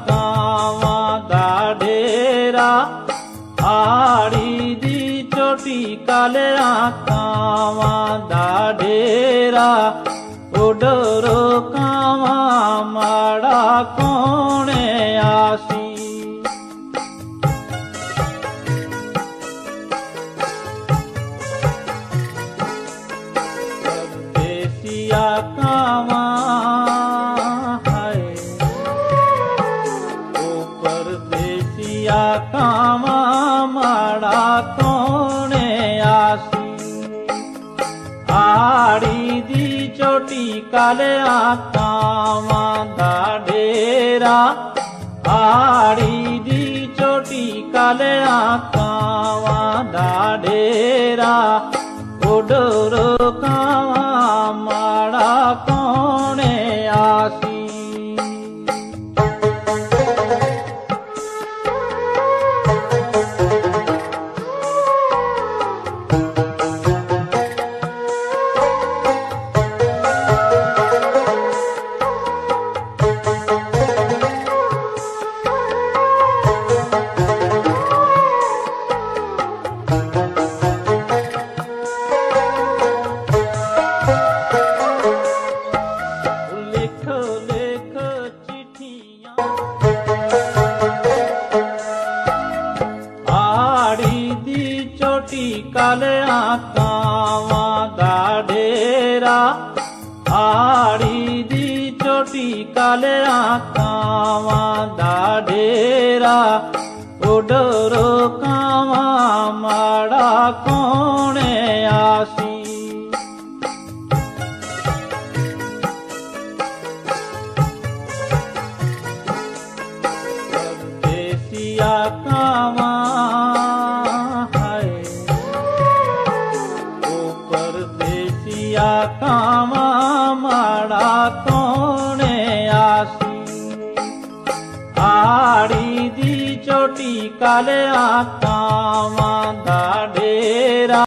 कावां दा डेरा आड़ी दी चोटी कालिया कावां दा डेरा उडरो कावां माड़ा कोणे आसी परदेसिया कावां कावां माड़ा कोणे आसी आड़ी दी चोटी कालिया कावां दा डेरा आड़ी दी चोटी कालिया कावां दा डेरा उडरो कावां माड़ा कोणे आसी कालिया कावां दा डेरा आड़ी दी चोटी कालिया कावां दा डेरा उडरो कावां माड़ा कोणे आसी परदेसिया कावां कावां माड़ा कोणे आसी आड़ी दी चोटी कालिया कावां दा